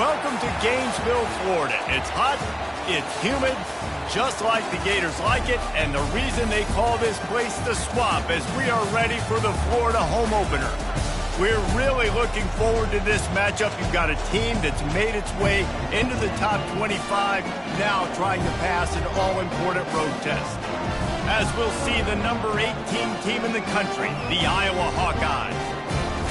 Welcome to Gainesville, Florida. It's hot, it's humid, just like the Gators like it, and the reason they call this place the Swamp is we are ready for the Florida home opener. We're really looking forward to this matchup. You've got a team that's made its way into the top 25, now trying to pass an all-important road test. As we'll see the number 18 team in the country, the Iowa Hawkeyes,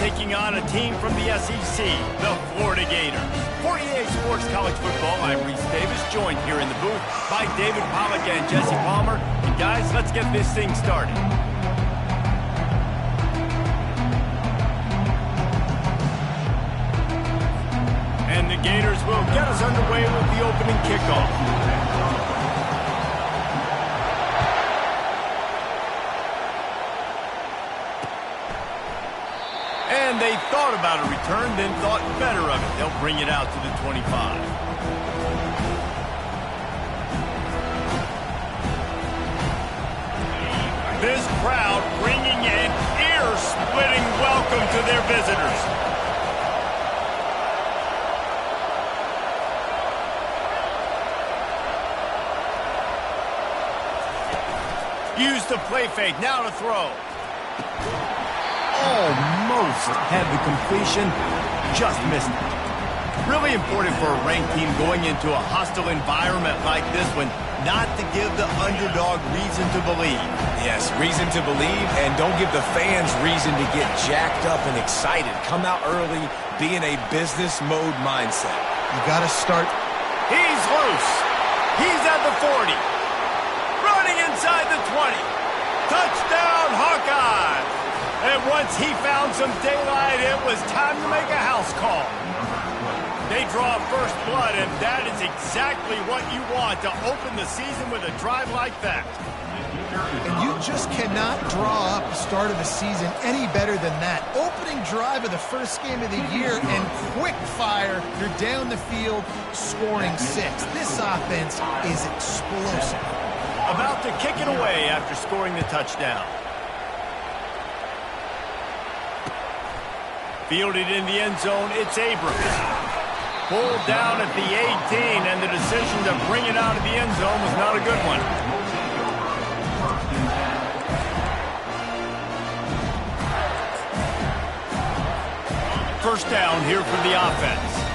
taking on a team from the SEC, the Florida Gators. 48 Sports College Football, I'm Reese Davis, joined here in the booth by David Pollack and Jesse Palmer. And guys, let's get this thing started. And the Gators will get us underway with the opening kickoff. And they thought about a return, then thought better of it. They'll bring it out to the 25. This crowd bringing an ear-splitting welcome to their visitors. Use the play fake, now to throw. Almost had the completion, just missed it. Really important for a ranked team going into a hostile environment like this one, not to give the underdog reason to believe. Yes, reason to believe, and don't give the fans reason to get jacked up and excited. Come out early, be in a business mode mindset. You got to start. He's loose. He's at the 40. Running inside the 20. Touchdown, Hawkeyes! And once he found some daylight, it was time to make a house call. They draw first blood, and that is exactly what you want to open the season with a drive like that. And you just cannot draw up the start of the season any better than that. Opening drive of the first game of the year, and quick fire, you're down the field, scoring 6. This offense is explosive. About to kick it away after scoring the touchdown. Fielded in the end zone, it's Abrams. Pulled down at the 18, and the decision to bring it out of the end zone was not a good one. First down here for the offense.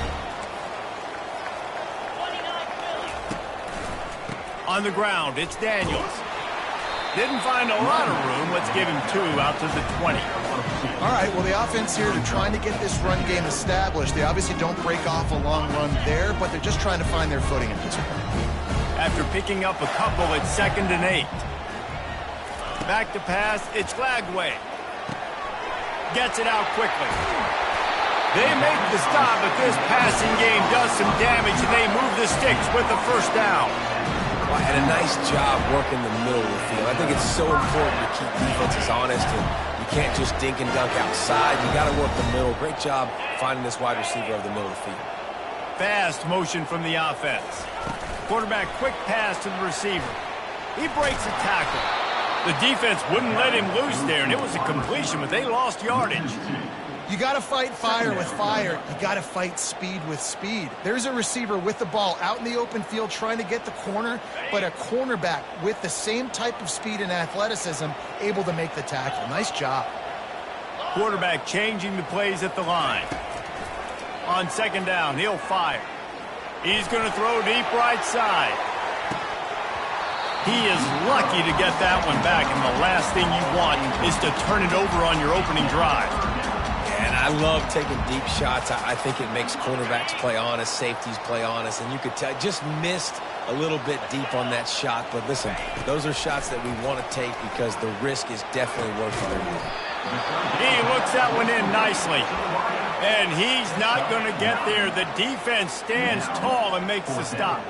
On the ground, it's Daniels. Didn't find a lot of room. Let's give him 2 out to the 20. All right, well, the offense here, they're trying to get this run game established. They obviously don't break off a long run there, but they're just trying to find their footing at this point. After picking up a couple, it's 2nd and 8. Back to pass, it's Lagway. Gets it out quickly. They make the stop, but this passing game does some damage, and they move the sticks with the first down. Well, had a nice job working the middle of the field. I think it's so important to keep defenses honest, and you can't just dink and dunk outside. You got to work the middle. Great job finding this wide receiver over the middle of the field. Fast motion from the offense. Quarterback quick pass to the receiver. He breaks a tackle. The defense wouldn't let him loose there, and it was a completion, but they lost yardage. You got to fight fire with fire. You got to fight speed with speed. There's a receiver with the ball out in the open field trying to get the corner, but a cornerback with the same type of speed and athleticism able to make the tackle. Nice job. Quarterback changing the plays at the line. On 2nd down, he'll fire. He's going to throw deep right side. He is lucky to get that one back, and the last thing you want is to turn it over on your opening drive. And I love taking deep shots. I think it makes cornerbacks play honest, safeties play honest, and you could tell just missed a little bit deep on that shot. But listen, those are shots that we want to take because the risk is definitely worth it. He looks that one in nicely, and he's not going to get there. The defense stands tall and makes the stop.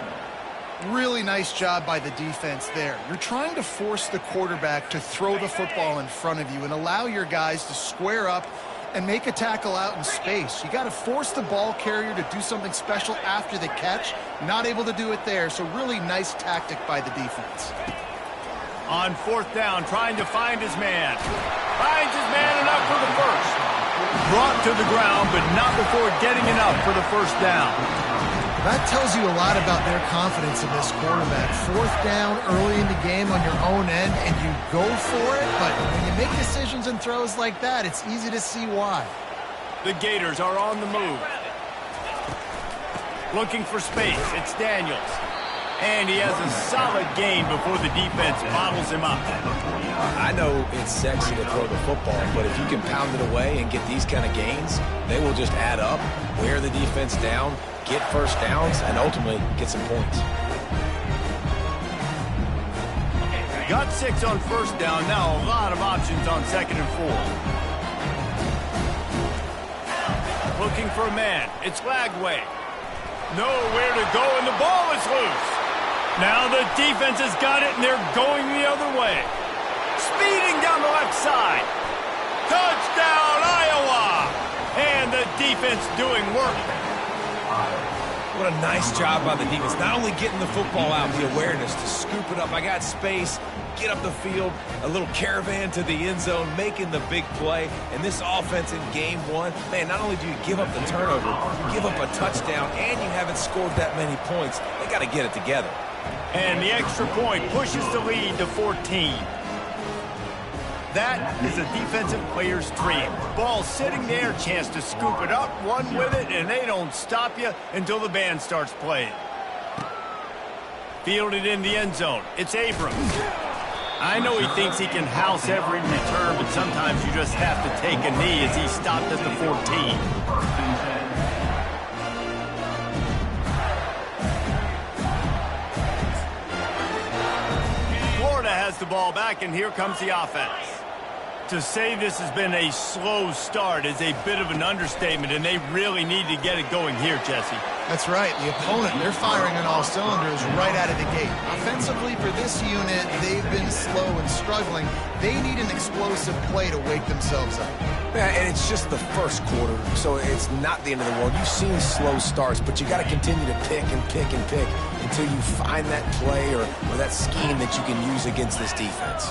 Really nice job by the defense there. You're trying to force the quarterback to throw the football in front of you and allow your guys to square up and make a tackle out in space. You got to force the ball carrier to do something special after the catch. Not able to do it there, so really nice tactic by the defense. On 4th down, trying to find his man. Finds his man enough for the first. Brought to the ground, but not before getting enough for the first down. That tells you a lot about their confidence in this quarterback. Fourth down early in the game on your own end, and you go for it, but when you make decisions and throws like that, it's easy to see why. The Gators are on the move. Looking for space. It's Daniels. And he has a solid gain before the defense bottles him up. I know it's sexy to throw the football, but if you can pound it away and get these kind of gains, they will just add up, wear the defense down, get first downs, and ultimately get some points. Got 6 on first down. Now a lot of options on 2nd and 4. Looking for a man. It's Lagway. Nowhere to go, and the ball is loose. Now the defense has got it, and they're going the other way. Speeding down the left side. Touchdown, Iowa! And the defense doing work. What a nice job by the defense. Not only getting the football out, the awareness to scoop it up. I got space, get up the field, a little caravan to the end zone, making the big play. And this offense in game one, man, not only do you give up the turnover, you give up a touchdown, and you haven't scored that many points. They got to get it together. And the extra point pushes the lead to 14. That is a defensive player's dream. Ball sitting there, chance to scoop it up, run with it, and they don't stop you until the band starts playing. Fielded in the end zone. It's Abrams. I know he thinks he can house every return, but sometimes you just have to take a knee as he stopped at the 14. Has the ball back, and here comes the offense. To say this has been a slow start is a bit of an understatement, and they really need to get it going here, Jesse. That's right. The opponent, they're firing on all cylinders right out of the gate. Offensively, for this unit, they've been slow and struggling. They need an explosive play to wake themselves up. Yeah, and it's just the first quarter, so it's not the end of the world. You've seen slow starts, but you got to continue to pick and pick and pick until you find that play or that scheme that you can use against this defense.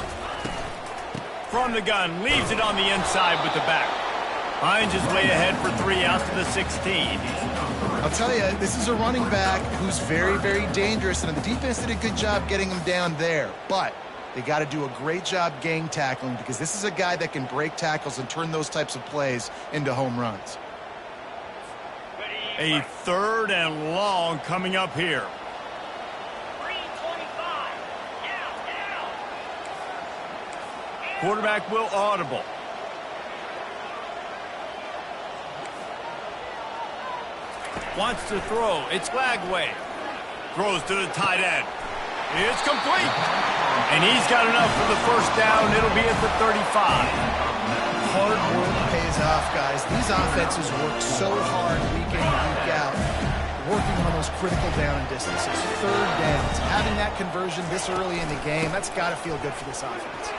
From the gun, leaves it on the inside with the back. Hines is way ahead for 3 out to the 16. I'll tell you, this is a running back who's very, very dangerous, and the defense did a good job getting him down there. But they got to do a great job gang tackling, because this is a guy that can break tackles and turn those types of plays into home runs. A 3rd and long coming up here. Quarterback will audible. Wants to throw. It's Lagway. Throws to the tight end. It's complete. And he's got enough for the first down. It'll be at the 35. Hard work pays off, guys. These offenses work so hard week in and week out, working on those critical down and distances. 3rd downs. Having that conversion this early in the game, that's got to feel good for this offense.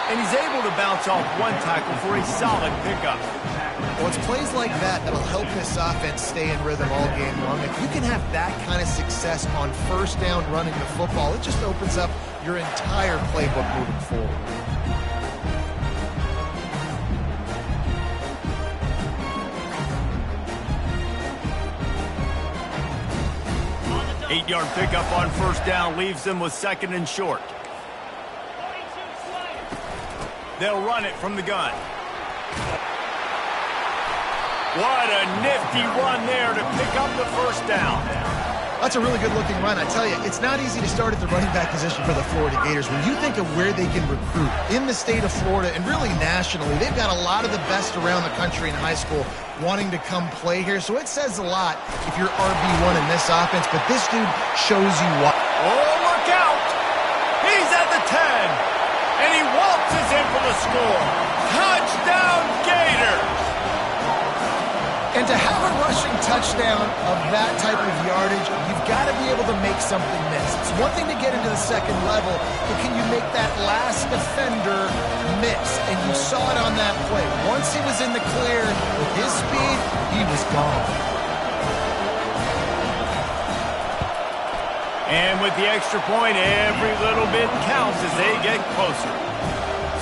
And he's able to bounce off one tackle for a solid pickup. Well, it's plays like that that'll help this offense stay in rhythm all game long. If you can have that kind of success on first down running the football, it just opens up your entire playbook moving forward. Eight-yard pickup on first down leaves them with 2nd and short. They'll run it from the gun. What a nifty run there to pick up the first down. That's a really good-looking run. I tell you, it's not easy to start at the running back position for the Florida Gators. When you think of where they can recruit in the state of Florida and really nationally, they've got a lot of the best around the country in high school wanting to come play here. So it says a lot if you're RB1 in this offense, but this dude shows you what. Oh, look out! He's at the 10. And he waltzes in for the score. Touchdown, Gators! And to have a rushing touchdown of that type of yardage, you've got to be able to make something miss. It's one thing to get into the second level, but can you make that last defender miss? And you saw it on that play. Once he was in the clear with his speed, he was gone. And with the extra point, every little bit counts as they get closer.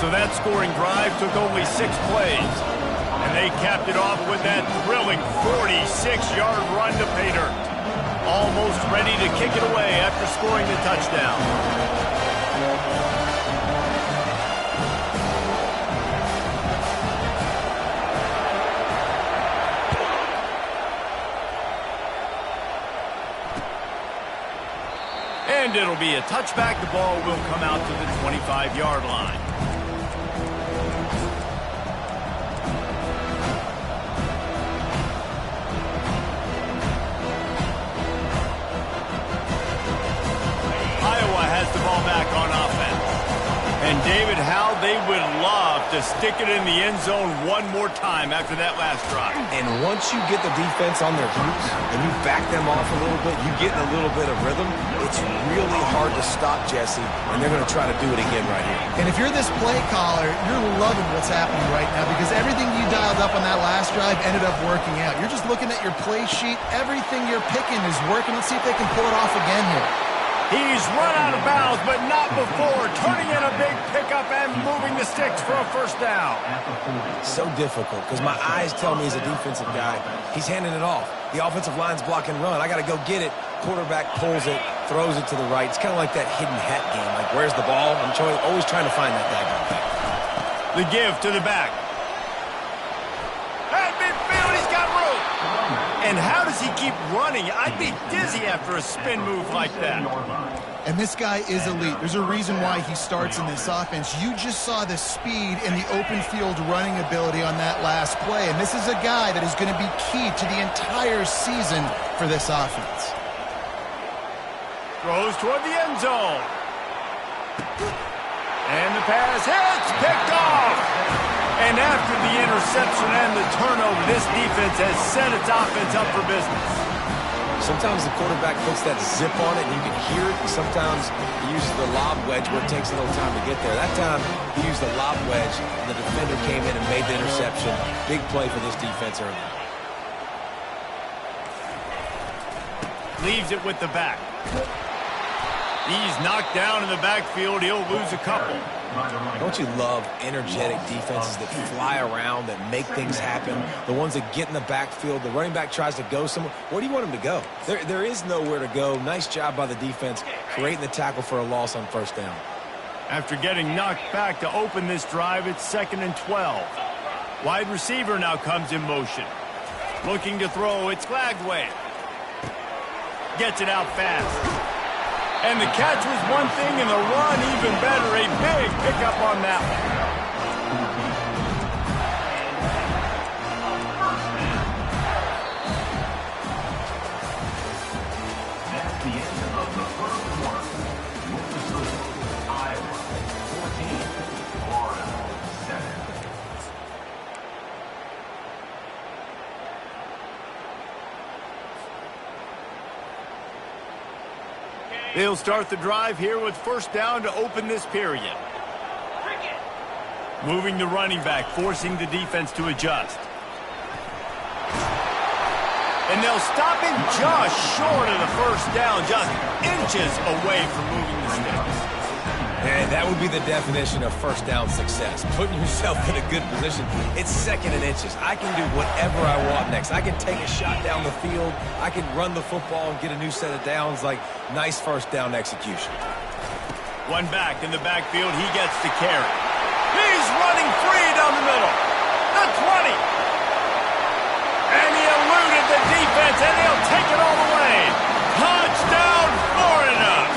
So that scoring drive took only 6 plays. And they capped it off with that thrilling 46-yard run to pay dirt. Almost ready to kick it away after scoring the touchdown. And it'll be a touchback. The ball will come out to the 25-yard line. Iowa has the ball back on offense. And David, how they would love to stick it in the end zone one more time after that last drive. And once you get the defense on their heels and you back them off a little bit, you get in a little bit of rhythm, it's really hard to stop, Jesse, and they're going to try to do it again right here. And if you're this play caller, you're loving what's happening right now because everything you dialed up on that last drive ended up working out. You're just looking at your play sheet. Everything you're picking is working. Let's see if they can pull it off again here. He's run out of bounds, but not before turning in a big pickup and moving the sticks for a first down. So difficult because my eyes tell me as a defensive guy, he's handing it off. The offensive line's blocking run. I got to go get it. Quarterback pulls it, throws it to the right. It's kind of like that hidden hat game. Like, where's the ball? I'm always trying to find that daggone thing. The give to the back. At midfield, he's got room. And how does he keep running? I'd be dizzy after a spin move like that. And this guy is elite. There's a reason why he starts in this offense. You just saw the speed and the open field running ability on that last play. And this is a guy that is going to be key to the entire season for this offense. Throws toward the end zone. And the pass hits, picked off. And after the interception and the turnover, this defense has set its offense up for business. Sometimes the quarterback puts that zip on it and you can hear it. And sometimes he uses the lob wedge where it takes a little time to get there. That time he used the lob wedge and the defender came in and made the interception. Big play for this defense early. Leaves it with the back. He's knocked down in the backfield. He'll lose a couple. Don't you love energetic defenses that fly around, that make things happen? The ones that get in the backfield, the running back tries to go somewhere. Where do you want him to go? There is nowhere to go. Nice job by the defense, creating the tackle for a loss on first down. After getting knocked back to open this drive, it's 2nd and 12. Wide receiver now comes in motion. Looking to throw, it's Glagway. Gets it out fast. And the catch was one thing, and the run even better. A big pickup on that one. That's the end of the first quarter. Iowa 14, Florida 7. They'll start the drive here with first down to open this period. Moving the running back, forcing the defense to adjust. And they'll stop him just short of the first down, just inches away from moving the sticks. And that would be the definition of first down success. Putting yourself in a good position. It's 2nd and inches. I can do whatever I want next. I can take a shot down the field. I can run the football and get a new set of downs. Like, nice first down execution. One back in the backfield. He gets the carry. He's running free down the middle. The 20. And he eluded the defense, and he'll take it all the way. Touchdown, Florida.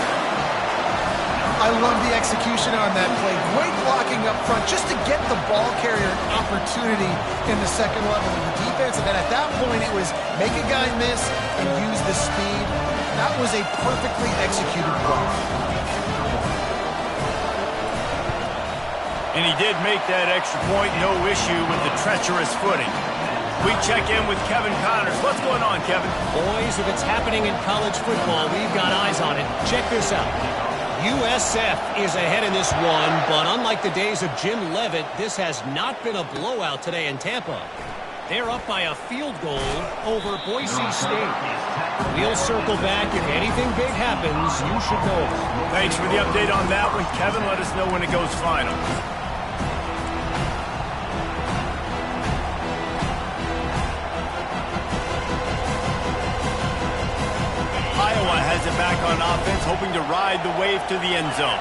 I love the execution on that play. Great blocking up front just to get the ball carrier an opportunity in the second level of the defense. And then at that point, it was make a guy miss and use the speed. That was a perfectly executed play. And he did make that extra point, no issue with the treacherous footing. We check in with Kevin Connors. What's going on, Kevin? Boys, if it's happening in college football, we've got eyes on it. Check this out. USF is ahead in this one, but unlike the days of Jim Leavitt, this has not been a blowout today in Tampa. They're up by a field goal over Boise State. We'll circle back. If anything big happens, you should know. Thanks for the update on that one, Kevin. Let us know when it goes final. it back on offense, hoping to ride the wave to the end zone.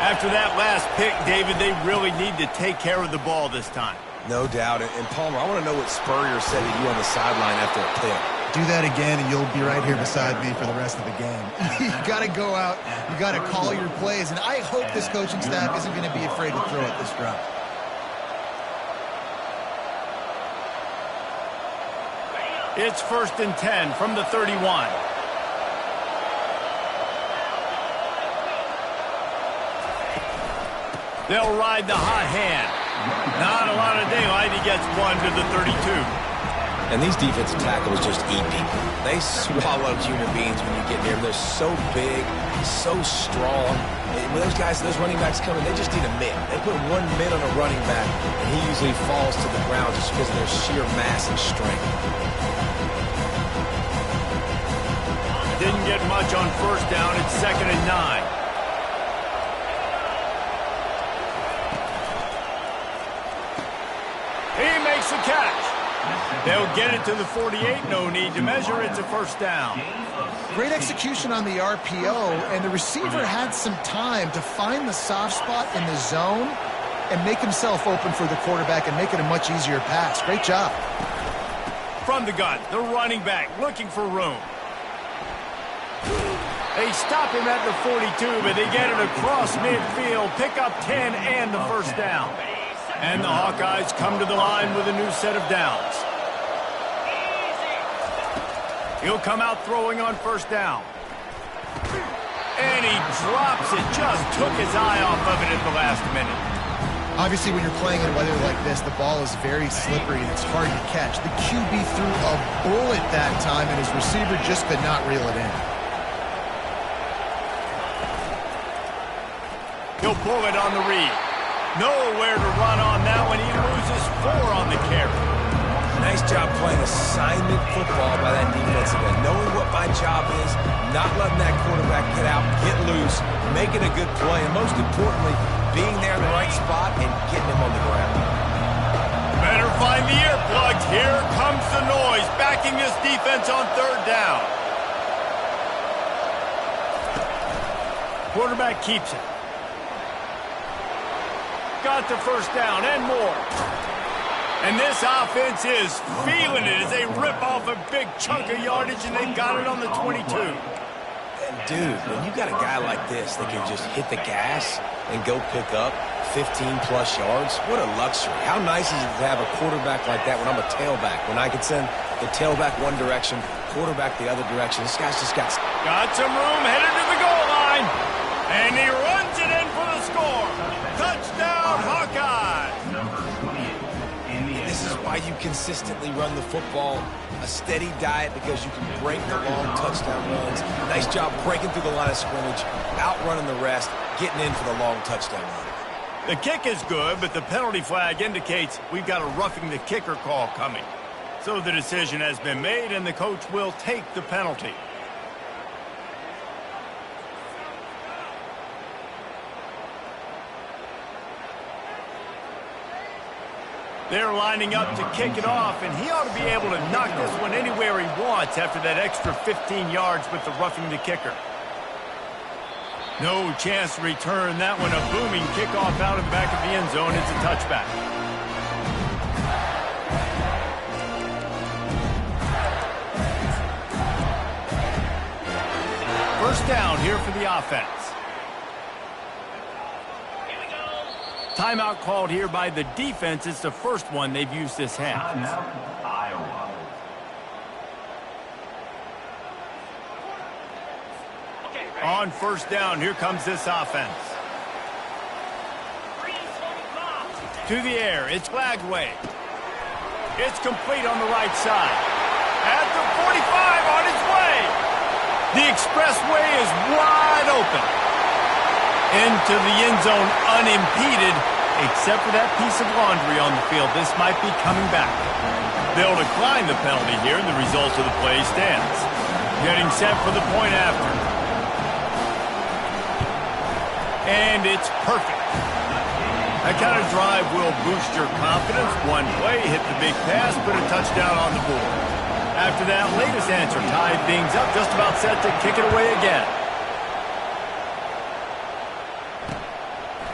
After that last pick, David, they really need to take care of the ball this time. No doubt. And Palmer, I want to know what Spurrier said to you on the sideline after a pick. Do that again, and you'll be right here beside me for the rest of the game. You got to go out. You got to call your plays. And I hope this coaching staff isn't going to be afraid to throw it this drive. It's 1st and 10 from the 31. They'll ride the hot hand. Not a lot of daylight. He gets one to the 32. And these defensive tackles just eat people. They swallow human beings when you get near them. They're so big, so strong. And when those guys, those running backs come in, they just need a mid. They put one mid on a running back, and he usually falls to the ground just because of their sheer mass and strength. Didn't get much on 1st down. It's 2nd and 9. He makes the catch. They'll get it to the 48. No need to measure. It's a 1st down. Great execution on the RPO, and the receiver had some time to find the soft spot in the zone and make himself open for the quarterback and make it a much easier pass. Great job. From the gun, the running back looking for room. They stop him at the 42, but they get it across midfield. Pick up 10 and the 1st down. And the Hawkeyes come to the line with a new set of downs. He'll come out throwing on 1st down. And he drops it. Just took his eye off of it at the last minute. Obviously, when you're playing in weather like this, the ball is very slippery and it's hard to catch. The QB threw a bullet that time, and his receiver just could not reel it in. He'll pull it on the read. Nowhere to run on that one. He loses 4 on the carry. Nice job playing assignment football by that defensive end. Knowing what my job is, not letting that quarterback get out, get loose, making a good play, and most importantly, being there in the right spot and getting him on the ground. Better find the earplugs. Here comes the noise, backing this defense on 3rd down. Quarterback keeps it. Got the 1st down and more. And this offense is feeling it as they rip off a big chunk of yardage, and they've got it on the 22. And dude, when you got a guy like this that can just hit the gas and go pick up 15-plus yards, what a luxury. How nice is it to have a quarterback like that when I'm a tailback, when I can send the tailback one direction, quarterback the other direction. This guy's just got some room, headed to the goal line, and he runs it in for the score. Touchdown, Hawkeye! This is why you consistently run the football, a steady diet, because you can break the long touchdown runs. Nice job breaking through the line of scrimmage, outrunning the rest, getting in for the long touchdown run. The kick is good, but the penalty flag indicates we've got a roughing the kicker call coming. So the decision has been made, and the coach will take the penalty. They're lining up to kick it off, and he ought to be able to knock this one anywhere he wants after that extra 15 yards with the roughing the kicker. No chance to return that one. A booming kickoff out of the back of the end zone. It's a touchback. First down here for the offense. Timeout called here by the defense. It's the first one they've used this half. Timeout, Iowa. On 1st down, here comes this offense. To the air, it's Glagway. It's complete on the right side. At the 45, on his way. The expressway is wide open. Into the end zone unimpeded, except for that piece of laundry on the field. This might be coming back. They'll decline the penalty here, and the result of the play stands. Getting set for the point after. And it's perfect. That kind of drive will boost your confidence. One play, hit the big pass, put a touchdown on the board. after that latest answer tied things up, just about set to kick it away again.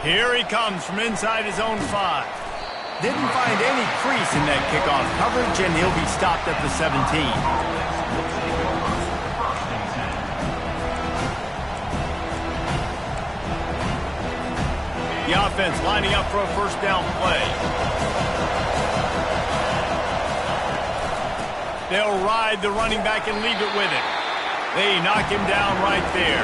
Here he comes from inside his own 5. Didn't find any crease in that kickoff coverage, and he'll be stopped at the 17. The offense lining up for a first down play. They'll ride the running back and leave it with him. They knock him down right there.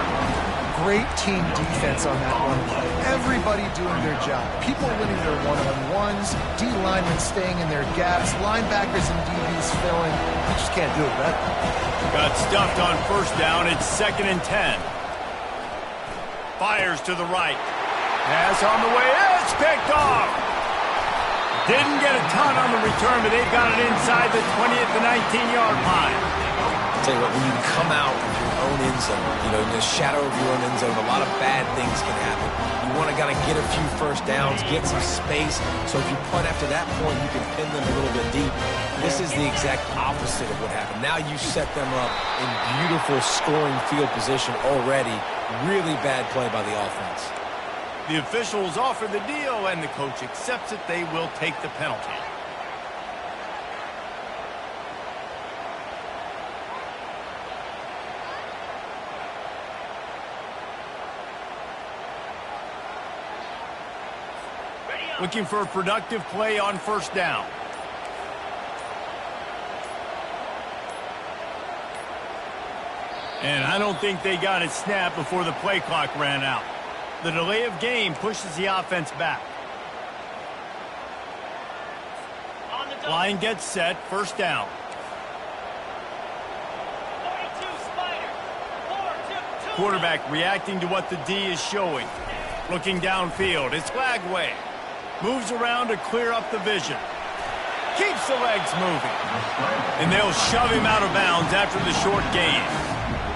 Great team defense on that run play. Everybody doing their job. People winning their one-on-ones, D linemen staying in their gaps, linebackers and DBs filling. You just can't do it better. Got stuffed on first down. It's 2nd and 10. Fires to the right. Pass on the way. It's picked off. Didn't get a ton on the return, but they've got it inside the 20 at the 19-yard line. I'll tell you what, when you come out of your own end zone, in the shadow of your own end zone, a lot of bad things can happen. You want to kind of get a few first downs, get some space, so if you punt after that point, you can pin them a little bit deep. This is the exact opposite of what happened. Now you set them up in beautiful scoring field position already. Really bad play by the offense. The officials offer the deal, and the coach accepts it. They will take the penalty. Looking for a productive play on first down. And I don't think they got it snapped before the play clock ran out. The delay of game pushes the offense back. Line gets set, first down. Quarterback reacting to what the D is showing. Looking downfield, it's Lagway. Moves around to clear up the vision. Keeps the legs moving. And they'll shove him out of bounds after the short gain.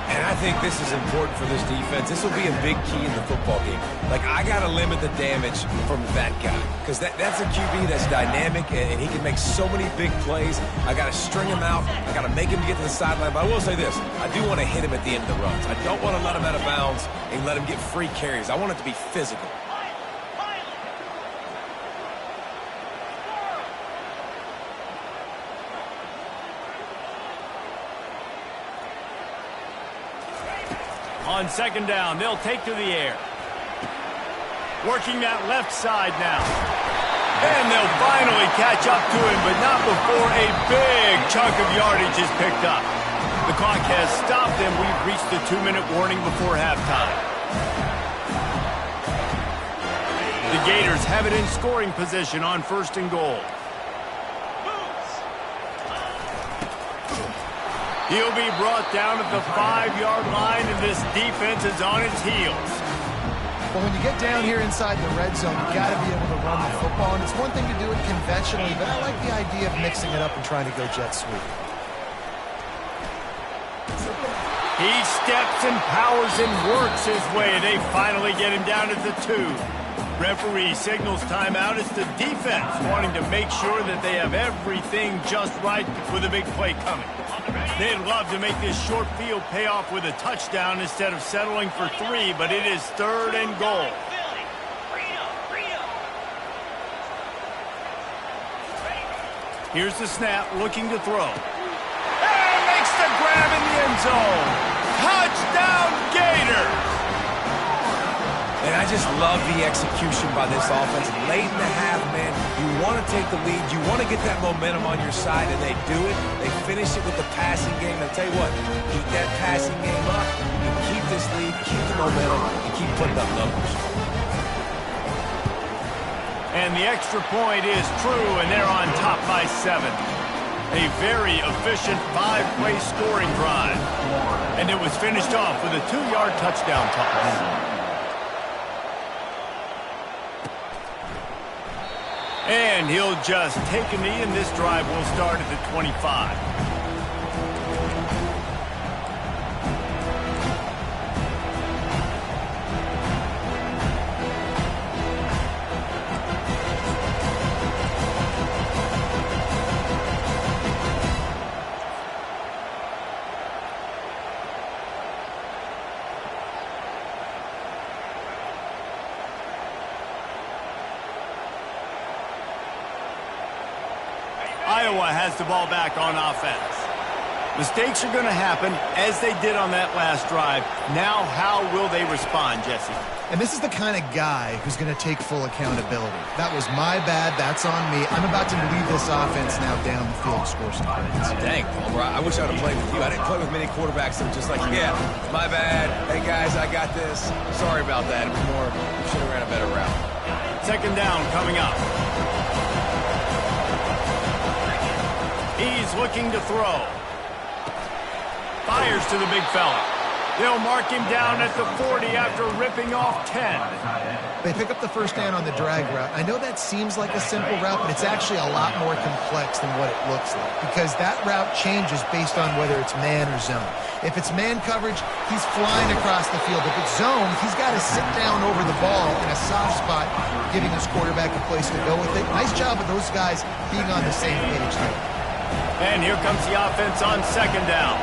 And I think this is important for this defense. This will be a big key in the football game. I got to limit the damage from that guy. Because that's a QB that's dynamic, and he can make so many big plays. I got to string him out. I got to make him get to the sideline. But I will say this. I do want to hit him at the end of the runs. I don't want to let him out of bounds and let him get free carries. I want it to be physical. On second down, they'll take to the air. Working that left side now. And they'll finally catch up to him, but not before a big chunk of yardage is picked up. The clock has stopped, and we've reached the 2-minute warning before halftime. The Gators have it in scoring position on first and goal. He'll be brought down at the 5-yard line, and this defense is on its heels. Well, when you get down here inside the red zone, you got to be able to run the football, and it's one thing to do it conventionally, but I like the idea of mixing it up and trying to go jet sweep. He steps and powers and works his way. They finally get him down at the 2. Referee signals timeout. It's the defense wanting to make sure that they have everything just right with a big play coming. They'd love to make this short field pay off with a touchdown instead of settling for 3, but it is 3rd and goal. Here's the snap, looking to throw. And makes the grab in the end zone. Touchdown, Gators! And I just love the execution by this offense. Late in the half, man, you want to take the lead. You want to get that momentum on your side, and they do it. They finish it with the passing game. And I tell you what, keep that passing game up, and keep this lead, keep the momentum, and keep putting up numbers. And the extra point is true, and they're on top by 7. A very efficient 5-play scoring drive. And it was finished off with a 2-yard touchdown toss. And he'll just take a knee, and this drive will start at the 25. Iowa has the ball back on offense. Mistakes are going to happen, as they did on that last drive. Now, how will they respond, Jesse? And this is the kind of guy who's going to take full accountability. That was my bad. That's on me. I'm about to lead this offense now down the field to score some points. Dang, Palmer, I wish I'd have played with you. I didn't play with many quarterbacks that were just like, yeah, my bad. Hey, guys, I got this. Sorry about that. It was more, we should have ran a better route. Second down coming up. He's looking to throw. Fires to the big fella. They'll mark him down at the 40 after ripping off 10. They pick up the first down on the drag route. I know that seems like a simple route, but it's actually a lot more complex than what it looks like, because that route changes based on whether it's man or zone. If it's man coverage, he's flying across the field. If it's zone, he's got to sit down over the ball in a soft spot, giving his quarterback a place to go with it. Nice job of those guys being on the same page there. And here comes the offense on second down.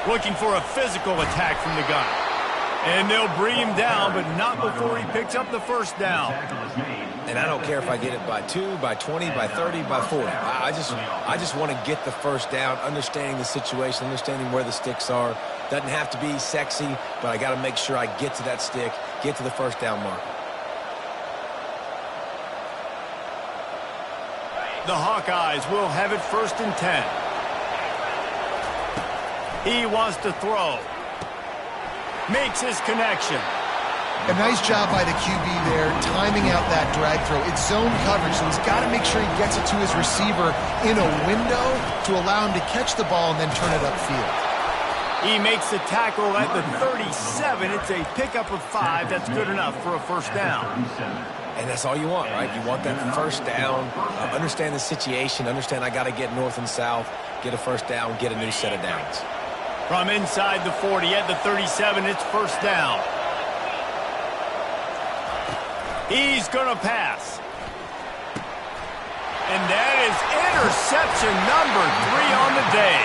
Looking for a physical attack from the gun. And they'll bring him down, but not before he picks up the first down. And I don't care if I get it by 2, by 20, by 30, by 40. I just want to get the first down, understanding the situation, understanding where the sticks are. Doesn't have to be sexy, but I got to make sure I get to that stick, get to the first down mark. The Hawkeyes will have it first and 10. He wants to throw. Makes his connection. A nice job by the QB there, timing out that drag throw. It's zone coverage, so he's got to make sure he gets it to his receiver in a window to allow him to catch the ball and then turn it upfield. He makes the tackle at the 37. It's a pickup of 5. That's good enough for a first down. And that's all you want, right? You want that first down, understand the situation, understand I got to get north and south, get a first down, get a new set of downs. From inside the 40 at the 37, it's first down. He's going to pass. And that is interception number 3 on the day.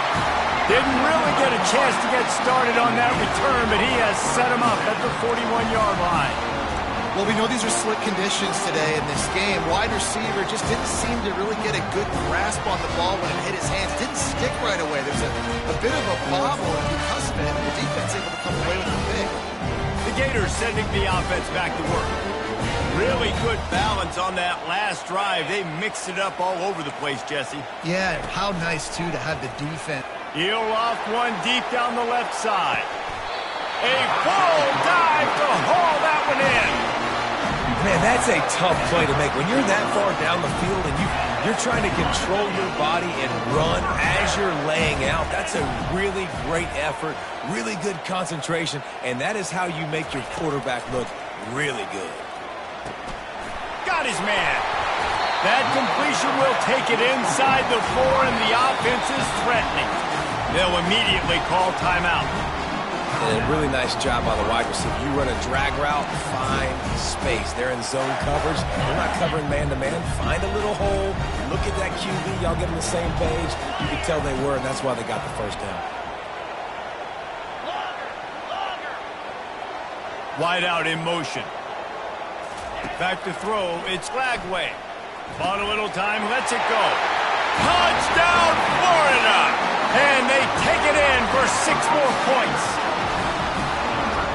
Didn't really get a chance to get started on that return, but he has set him up at the 41-yard line. Well, we know these are slick conditions today in this game. Wide receiver just didn't seem to really get a good grasp on the ball when it hit his hands. Didn't stick right away. There's a bit of a bobble, and because of it, the defense able to come away with the pick. The Gators sending the offense back to work. Really good balance on that last drive. They mixed it up all over the place, Jesse. Yeah, how nice, too, to have the defense. He'll off one deep down the left side. A full dive to haul that one in. Man, that's a tough play to make. When you're that far down the field and you're trying to control your body and run as you're laying out, that's a really great effort, really good concentration, and that is how you make your quarterback look really good. Got his man. That completion will take it inside the 4, and the offense is threatening. They'll immediately call timeout. And a really nice job by the wide receiver. You run a drag route, find space. They're in zone coverage. They're not covering man-to-man. Find a little hole. Look at that QB. Y'all get on the same page. You can tell they were, and that's why they got the first down. Wide out in motion. Back to throw. It's Flagway. Bought a little time. Lets it go. Touchdown, Florida! And they take it in for 6 more points.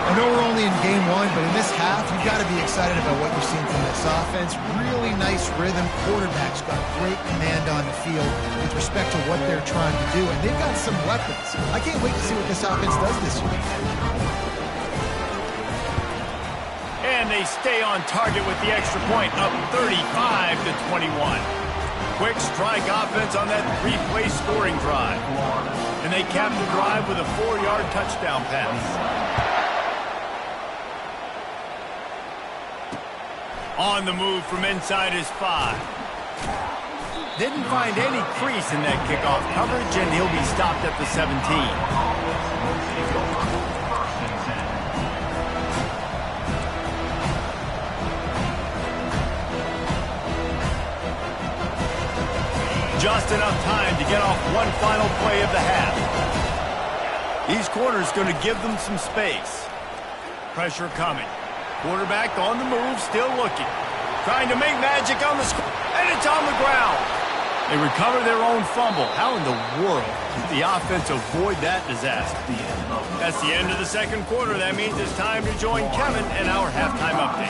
I know we're only in game 1, but in this half, you've got to be excited about what you're seeing from this offense. Really nice rhythm. Quarterback's got great command on the field with respect to what they're trying to do, and they've got some weapons. I can't wait to see what this offense does this year. And they stay on target with the extra point, up 35-21. Quick strike offense on that 3-play scoring drive. And they cap the drive with a 4-yard touchdown pass. On the move from inside his 5. Didn't find any crease in that kickoff coverage, and he'll be stopped at the 17. Just enough time to get off one final play of the half. These corners going to give them some space. Pressure coming. Quarterback on the move, still looking. Trying to make magic on the score. And it's It's on the ground. They recover their own fumble. How in the world did the offense avoid that disaster? That's the end of the second quarter. That means it's time to join Kevin and our halftime update.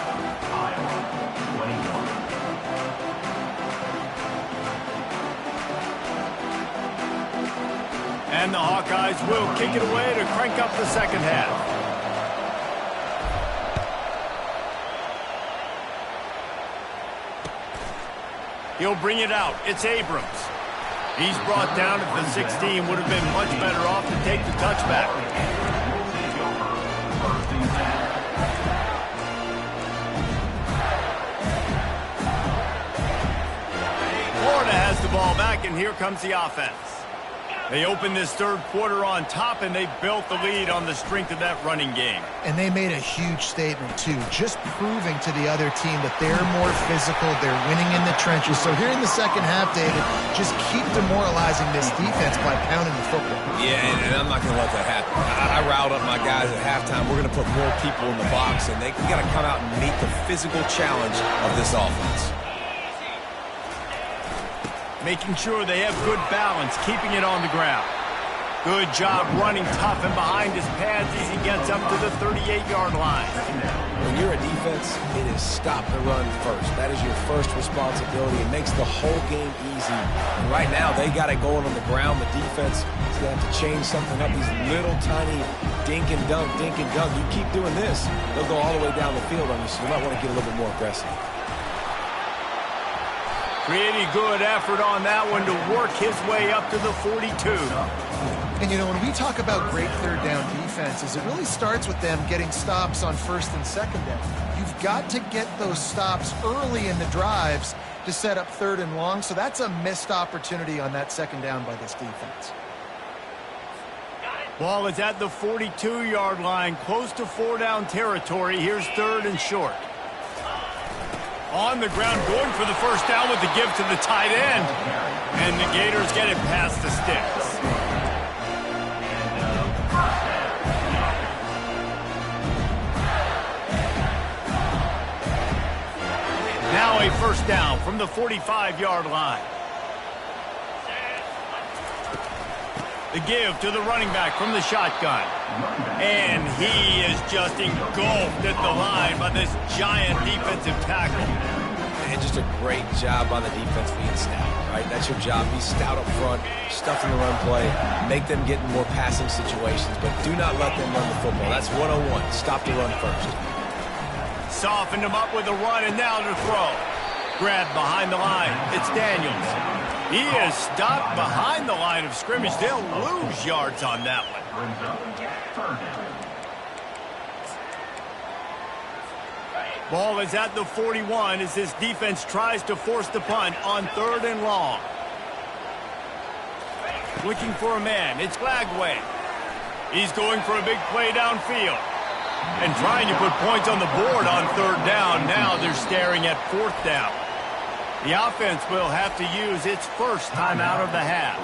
And the Hawkeyes will kick it away to crank up the second half. He'll bring it out. It's Abrams. He's brought down at the 16. Would have been much better off to take the touchback. Florida has the ball back, and here comes the offense. They opened this third quarter on top, and they built the lead on the strength of that running game. And they made a huge statement, too, just proving to the other team that they're more physical, they're winning in the trenches. So here in the second half, David, just keep demoralizing this defense by pounding the football. Yeah, and I'm not going to let that happen. I riled up my guys at halftime. We're going to put more people in the box, and we got to come out and meet the physical challenge of this offense. Making sure they have good balance, keeping it on the ground. Good job running tough and behind his pads as he gets up to the 38-yard line. When you're a defense, it is stop the run first. That is your first responsibility. It makes the whole game easy. And right now, they got it going on the ground. The defense is going to have to change something up. These little tiny dink and dunk, dink and dunk. You keep doing this, they'll go all the way down the field on you, so you might want to get a little bit more aggressive. Pretty good effort on that one to work his way up to the 42. And, you know, when we talk about great third down defenses, it really starts with them getting stops on first and second down. You've got to get those stops early in the drives to set up third and long, so that's a missed opportunity on that second down by this defense. Ball is at the 42-yard line, close to four-down territory. Here's third and short. On the ground, going for the first down with the give to the tight end. And the Gators get it past the sticks. Now a first down from the 45-yard line. The give to the running back from the shotgun. And he is just engulfed at the line by this giant defensive tackle. And just a great job by the defense being stout, right? That's your job. Be stout up front, stuff in the run play, make them get in more passing situations, but do not let them run the football. That's 101. Stop the run first. Softened him up with a run, and now to throw. Grabbed behind the line. It's Daniels. He is stopped behind the line of scrimmage. They'll lose yards on that one. Ball is at the 41 as this defense tries to force the punt on third and long. Looking for a man. It's Glagway. He's going for a big play downfield. And trying to put points on the board on third down. Now they're staring at fourth down. The offense will have to use its first timeout of the half.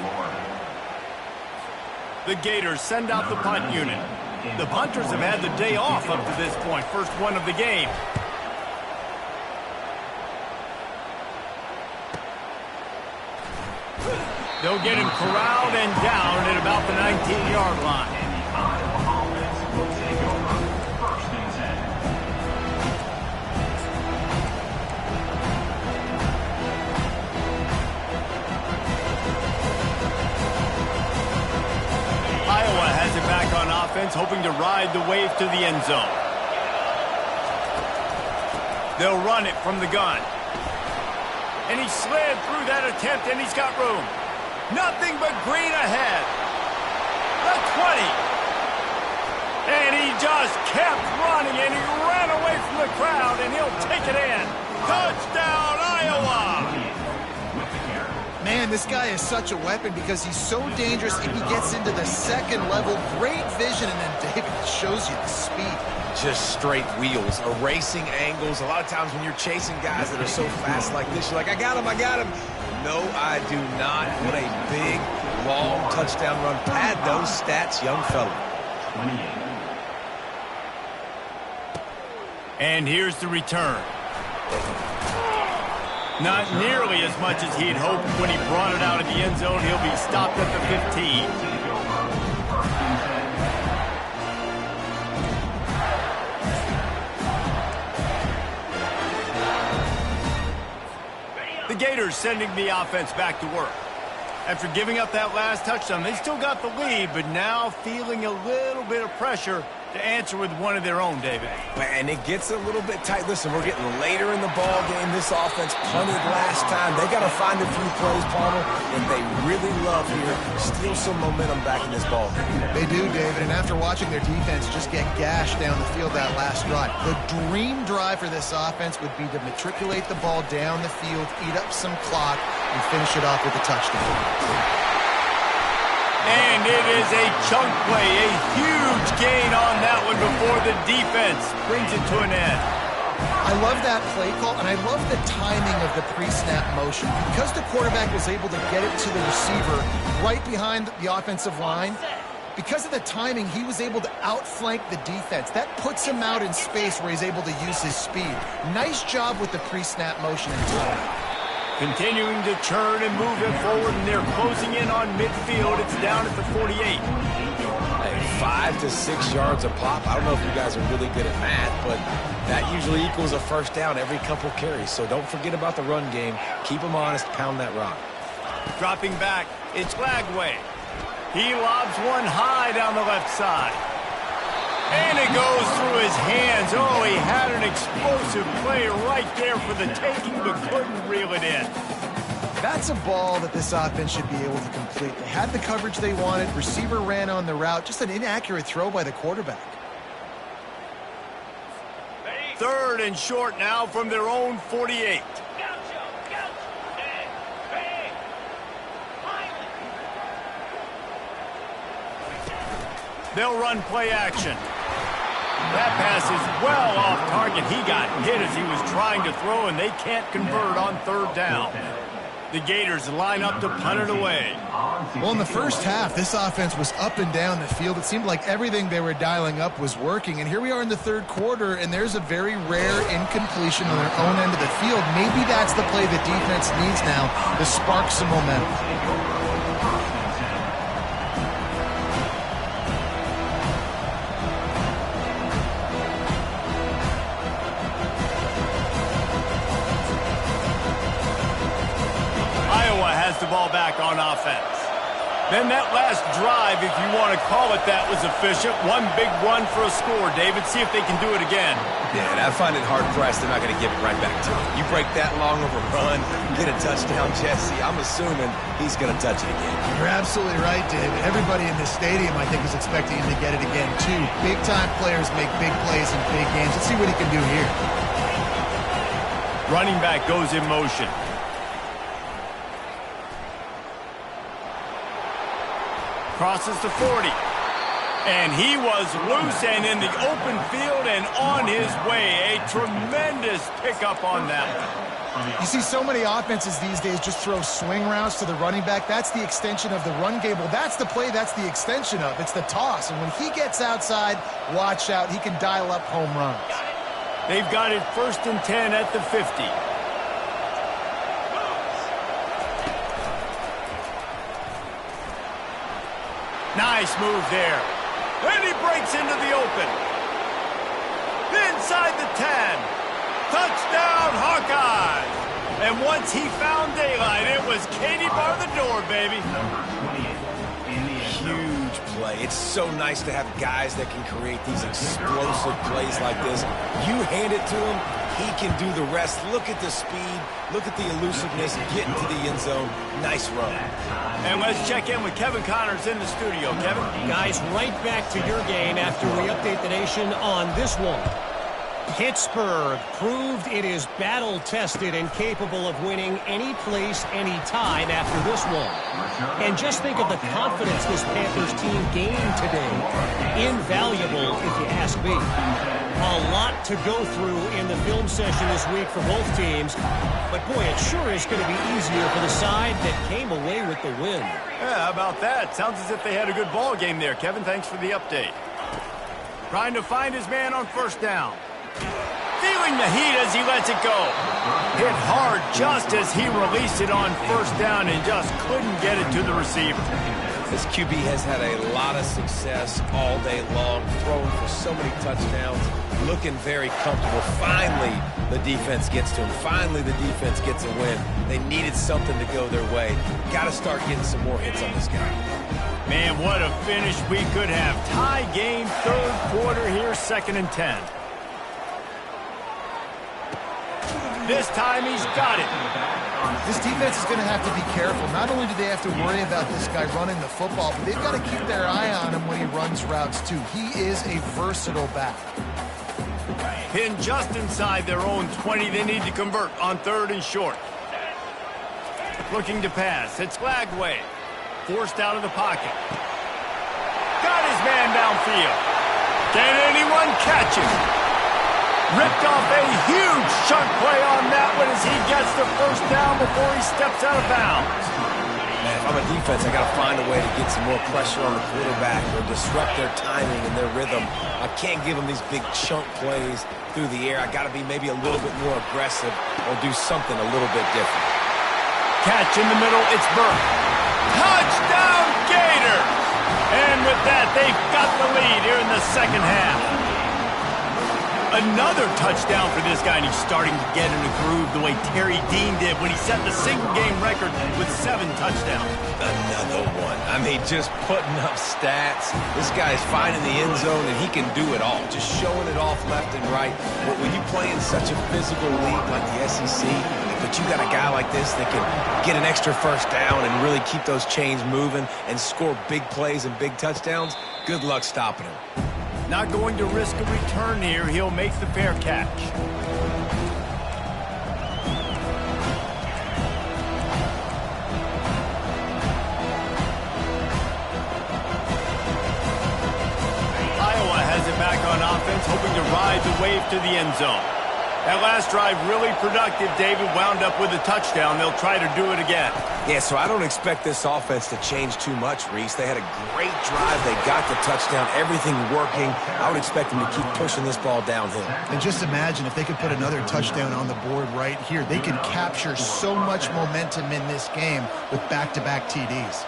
The Gators send out the punt unit. The punters have had the day off up to this point. First one of the game. They'll get him corralled and down at about the 19-yard line. Iowa has it back on offense, hoping to ride the wave to the end zone. They'll run it from the gun. And he slid through that attempt, and he's got room. Nothing but green ahead. The 20. And he just kept running, and he ran away from the crowd, and he'll take it in. Touchdown, Iowa! Man, this guy is such a weapon because he's so dangerous if he gets into the second level. Great vision, and then David shows you the speed. Just straight wheels, erasing angles. A lot of times when you're chasing guys that are so fast like this, you're like, I got him, I got him. No, I do not. What a big, long touchdown run. Pad those stats, young fella. 28. And here's the return. Not nearly as much as he'd hoped when he brought it out of the end zone. He'll be stopped at the 15. The Gators sending the offense back to work. After giving up that last touchdown, they still got the lead, but now feeling a little bit of pressure to answer with one of their own, David. And it gets a little bit tight. Listen, we're getting later in the ball game. This offense punted last time. They got to find a few plays, Palmer, and they really love here. Steal some momentum back in this ball game. They do, David, and after watching their defense just get gashed down the field that last drive, the dream drive for this offense would be to matriculate the ball down the field, eat up some clock, and finish it off with a touchdown. And it is a chunk play, a huge gain on that one before the defense brings it to an end. I love that play call, and I love the timing of the pre-snap motion. Because the quarterback was able to get it to the receiver right behind the offensive line, because of the timing, he was able to outflank the defense. That puts him out in space where he's able to use his speed. Nice job with the pre-snap motion and timing. Continuing to churn and move it forward, and they're closing in on midfield. It's down at the 48. Hey, 5 to 6 yards a pop. I don't know if you guys are really good at math, but that usually equals a first down every couple carries. So don't forget about the run game. Keep them honest. Pound that rock. Dropping back, it's Lagway. He lobs one high down the left side. And it goes through his hands. Oh, he had an explosive play right there for the taking, but couldn't reel it in. That's a ball that this offense should be able to complete. They had the coverage they wanted. Receiver ran on the route. Just an inaccurate throw by the quarterback. 3rd and short now from their own 48. They'll run play action. That pass is well off target. He got hit as he was trying to throw, and they can't convert on 3rd down. The Gators line up to punt it away. Well, in the first half, this offense was up and down the field. It seemed like everything they were dialing up was working. And here we are in the 3rd quarter, and there's a very rare incompletion on their own end of the field. Maybe that's the play the defense needs now to spark some momentum. The ball back on offense. Then that last drive, if you want to call it that, was efficient. One big run for a score. David, see if they can do it again. Yeah, and I find it hard-pressed they're not going to give it right back to him. You break that long of a run, get a touchdown, Jesse, I'm assuming he's going to touch it again. You're absolutely right, David. Everybody in this stadium, I think, is expecting him to get it again, too. Big-time players make big plays in big games. Let's see what he can do here. Running back goes in motion. Crosses the 40. And he was loose and in the open field and on his way. A tremendous pickup on that one. You see so many offenses these days just throw swing routes to the running back. That's the extension of the run game. Well, that's the play that's the extension of. It's the toss. And when he gets outside, watch out. He can dial up home runs. They've got it 1st and 10 at the 50. Nice move there. And he breaks into the open. Inside the 10. Touchdown, Hawkeyes. And once he found daylight, it was Katie bar the door, baby. Huge play. It's so nice to have guys that can create these explosive plays like this. You hand it to him, he can do the rest. Look at the speed. Look at the elusiveness. Getting to the end zone. Nice run. And let's check in with Kevin Connors in the studio. Kevin? Guys, right back to your game after we update the nation on this one. Pittsburgh proved it is battle-tested and capable of winning any place, any time after this one. And just think of the confidence this Panthers team gained today. Invaluable, if you ask me. A lot to go through in the film session this week for both teams. But, boy, it sure is going to be easier for the side that came away with the win. Yeah, how about that? Sounds as if they had a good ball game there. Kevin, thanks for the update. Trying to find his man on 1st down. feeling the heat as he lets it go. Hit hard just as he released it on first down and just couldn't get it to the receiver. This QB has had a lot of success all day long, throwing for so many touchdowns, looking very comfortable. Finally, the defense gets to him. Finally, the defense gets a win. They needed something to go their way. Got to start getting some more hits on this guy. Man, what a finish we could have. Tie game, third quarter here, 2nd and 10. This time he's got it. This defense is going to have to be careful. Not only do they have to worry about this guy running the football, but they've got to keep their eye on him when he runs routes too. He is a versatile back. Pinned just inside their own 20. They need to convert on 3rd and short. Looking to pass. It's Lagway. Forced out of the pocket. Got his man downfield. Can anyone catch him? Ripped off a huge chunk play on that one as he gets the first down before he steps out of bounds. Man, if I'm a defense, I got to find a way to get some more pressure on the quarterback or disrupt their timing and their rhythm. I can't give them these big chunk plays through the air. I got to be maybe a little bit more aggressive or do something a little bit different. Catch in the middle, it's Burke. Touchdown Gators! And with that, they've got the lead here in the second half. Another touchdown for this guy, and he's starting to get in a groove the way Terry Dean did when he set the single-game record with 7 touchdowns. Another one. I mean, just putting up stats. This guy's finding the end zone, and he can do it all, just showing it off left and right. But when you play in such a physical league like the SEC, but you got a guy like this that can get an extra first down and really keep those chains moving and score big plays and big touchdowns, good luck stopping him. Not going to risk a return here. He'll make the fair catch. Iowa has it back on offense, hoping to ride the wave to the end zone. That last drive really productive. David wound up with a touchdown. They'll try to do it again. Yeah, so I don't expect this offense to change too much, Reese. They had a great drive. They got the touchdown. Everything working. I would expect them to keep pushing this ball downhill. And just imagine if they could put another touchdown on the board right here. They could capture so much momentum in this game with back-to-back TDs.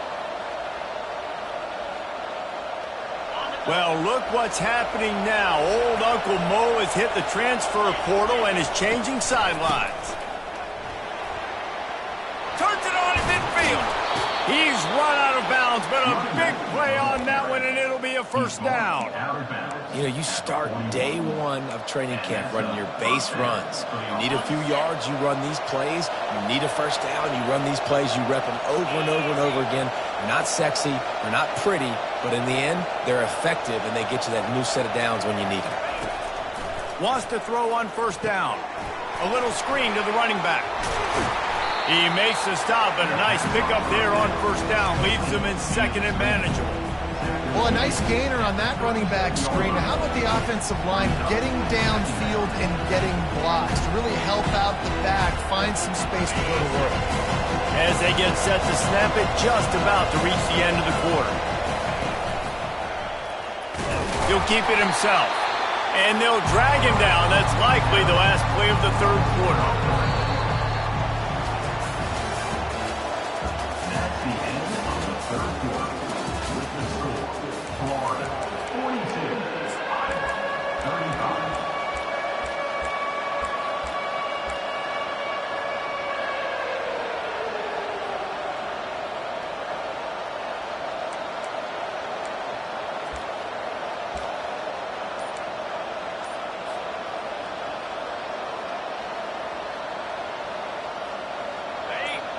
Well, look what's happening now. Old Uncle Mo has hit the transfer portal and is changing sidelines. Turns it on in midfield. He's run out of bounds, but a big play on that one, and it'll be a first down. You know, you start day one of training camp running your base runs. You need a few yards, you run these plays. You need a first down, you run these plays. You rep them over and over and over again. They're not sexy, they're not pretty, but in the end, they're effective, and they get you that new set of downs when you need them. Wants to throw on first down. A little screen to the running back. He makes the stop, and a nice pickup there on first down. Leaves him in second and manageable. Well, a nice gainer on that running back screen. How about the offensive line getting downfield and getting blocks to really help out the back, find some space to go to work? As they get set to snap it, just about to reach the end of the quarter. He'll keep it himself. And they'll drag him down. That's likely the last play of the third quarter.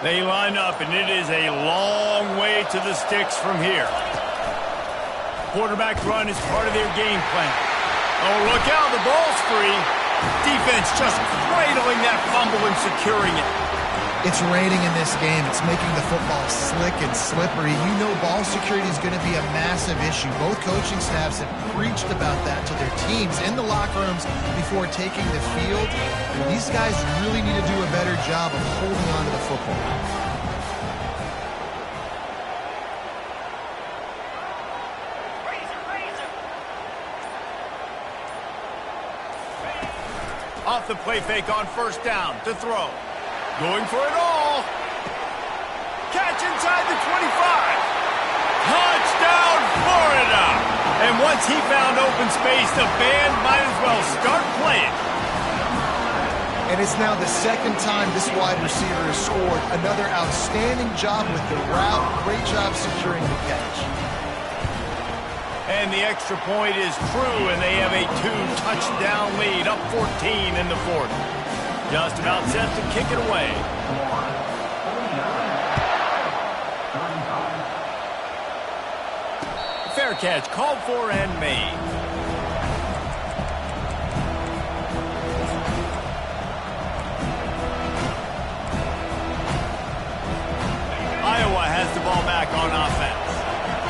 They line up, and it is a long way to the sticks from here. Quarterback run is part of their game plan. Oh, look out, the ball's free. Defense just cradling that fumble and securing it. It's raining in this game. It's making the football slick and slippery. You know ball security is going to be a massive issue. Both coaching staffs have preached about that to their teams in the locker rooms before taking the field. These guys really need to do a better job of holding on to the football. Off the play fake on first down to throw. Going for it all. Catch inside the 25. Touchdown, Florida! And once he found open space, the band might as well start playing. And it's now the second time this wide receiver has scored. Another outstanding job with the route. Great job securing the catch. And the extra point is true, and they have a 2-touchdown lead, up 14 in the fourth. Just about set to kick it away. Fair catch, called for and made. Iowa has the ball back on offense.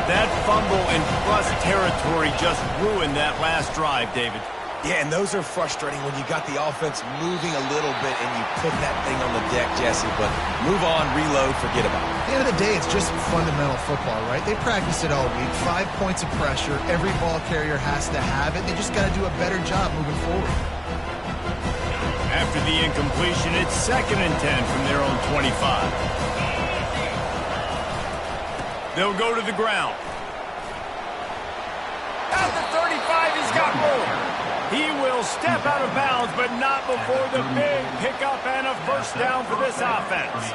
That fumble in plus territory just ruined that last drive, David. Yeah, and those are frustrating when you got the offense moving a little bit and you put that thing on the deck, Jesse. But move on, reload, forget about it. At the end of the day, it's just fundamental football, right? They practice it all week. 5 points of pressure. Every ball carrier has to have it. They just got to do a better job moving forward. After the incompletion, it's 2nd and 10 from their own 25. They'll go to the ground. At the 35, he's got more. He will step out of bounds, but not before the big pickup and a first down for this offense.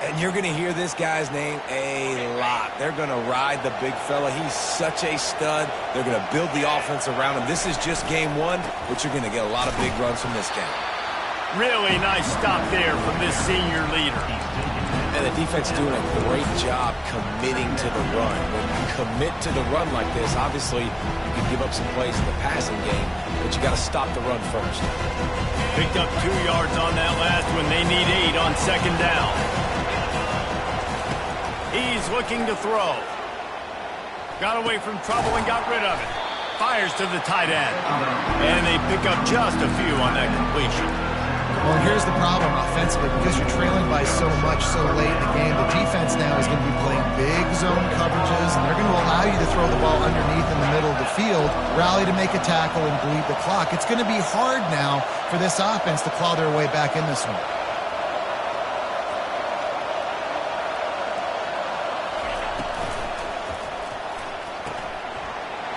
And you're going to hear this guy's name a lot. They're going to ride the big fella. He's such a stud. They're going to build the offense around him. This is just game one, but you're going to get a lot of big runs from this game. Really nice stop there from this senior leader. And the defense doing a great job committing to the run. When you commit to the run like this, obviously you can give up some plays in the passing game, but you got to stop the run first. Picked up 2 yards on that last one. They need 8 on 2nd down. He's looking to throw. Got away from trouble and got rid of it. Fires to the tight end. And they pick up just a few on that completion. Well, here's the problem offensively. Because you're trailing by so much so late in the game, the defense now is going to be playing big zone coverages, and they're going to allow you to throw the ball underneath in the middle of the field, rally to make a tackle, and bleed the clock. It's going to be hard now for this offense to claw their way back in this one.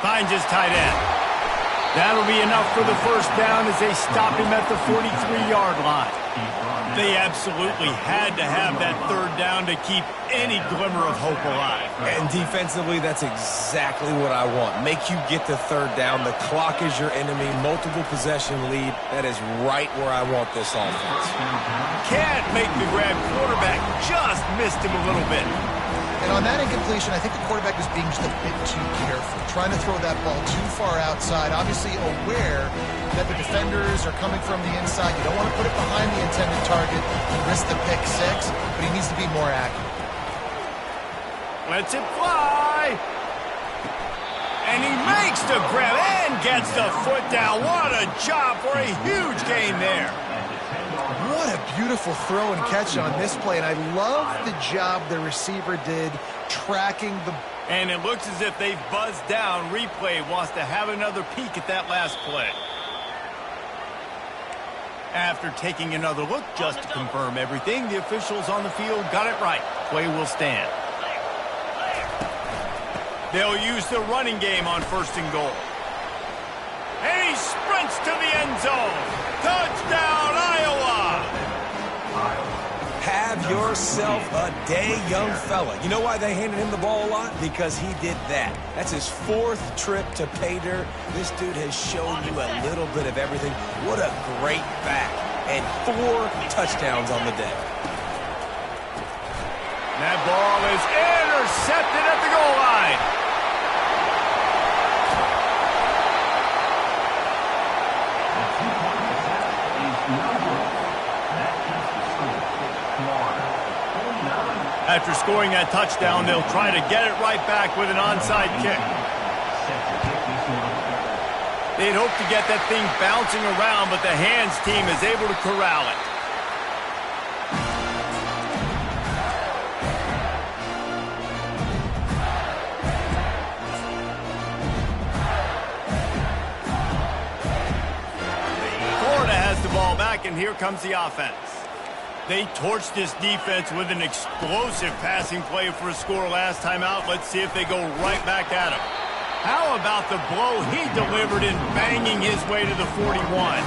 Finds his tight end. That'll be enough for the first down as they stop him at the 43-yard line. They absolutely had to have that 3rd down to keep any glimmer of hope alive. And defensively, that's exactly what I want. Make you get the 3rd down. The clock is your enemy. Multiple possession lead. That is right where I want this offense. Can't make the grab. Quarterback just missed him a little bit. And on that incompletion, I think the quarterback was being just a bit too careful, trying to throw that ball too far outside, obviously aware that the defenders are coming from the inside. You don't want to put it behind the intended target and risk the pick 6, but he needs to be more accurate. Lets it fly. And he makes the grab and gets the foot down. What a job for a huge gain there. What a beautiful throw and catch on this play, and I love the job the receiver did tracking the... And it looks as if they've buzzed down. Replay wants to have another peek at that last play. After taking another look just to confirm everything, the officials on the field got it right. Play will stand. They'll use the running game on 1st and goal. And he sprints to the end zone. Touchdown, Iowa! Have yourself a day, young fella. You know why they handed him the ball a lot? Because he did that. That's his 4th trip to pay dirt. This dude has shown you a little bit of everything. What a great back. And 4 touchdowns on the day. That ball is intercepted at the goal line. After scoring that touchdown, they'll try to get it right back with an onside kick. They'd hope to get that thing bouncing around, but the hands team is able to corral it. Florida has the back, and here comes the offense. They torched this defense with an explosive passing play for a score last time out. Let's see if they go right back at him. How about the blow he delivered in banging his way to the 41?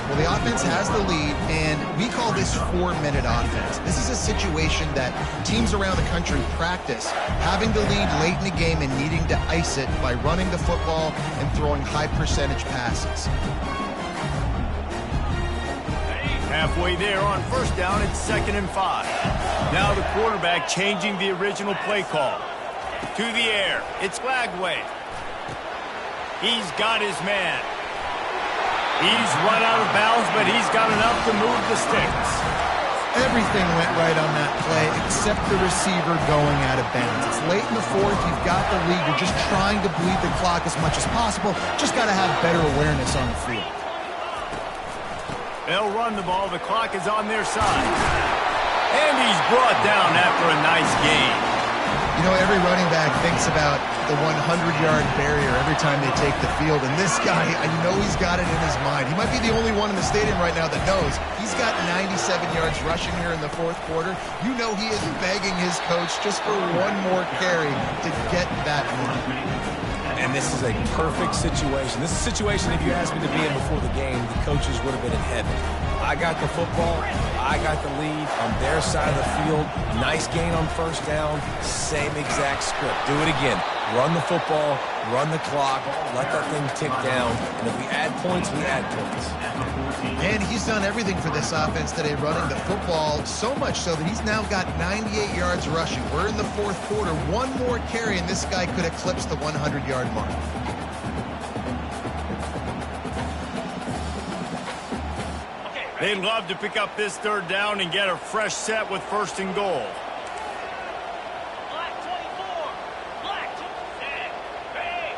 Well, the offense has the lead, and we call this 4-minute offense. This is a situation that teams around the country practice, having the lead late in the game and needing to ice it by running the football and throwing high-percentage passes. Halfway there on first down, it's 2nd and 5. Now the quarterback changing the original play call. To the air, it's Flagway. He's got his man. He's run out of bounds, but he's got enough to move the sticks. Everything went right on that play except the receiver going out of bounds. It's late in the fourth. You've got the lead. You're just trying to bleed the clock as much as possible. Just got to have better awareness on the field. They'll run the ball. The clock is on their side. And he's brought down after a nice gain. You know, every running back thinks about the 100-yard barrier every time they take the field. And this guy, you know he's got it in his mind. He might be the only one in the stadium right now that knows he's got 97 yards rushing here in the fourth quarter. You know he is begging his coach just for one more carry to get that one. And this is a perfect situation. This is a situation, if you asked me to be in before the game, the coaches would have been in heaven. I got the football. I got the lead on their side of the field. Nice gain on first down. Same exact script. Do it again. Run the football, run the clock, let that thing tick down. And if we add points, we add points. And he's done everything for this offense today, running the football, so much so that he's now got 98 yards rushing. We're in the fourth quarter. One more carry, and this guy could eclipse the 100-yard mark. They'd love to pick up this third down and get a fresh set with 1st and goal. Black 24. Black. Set. Ready.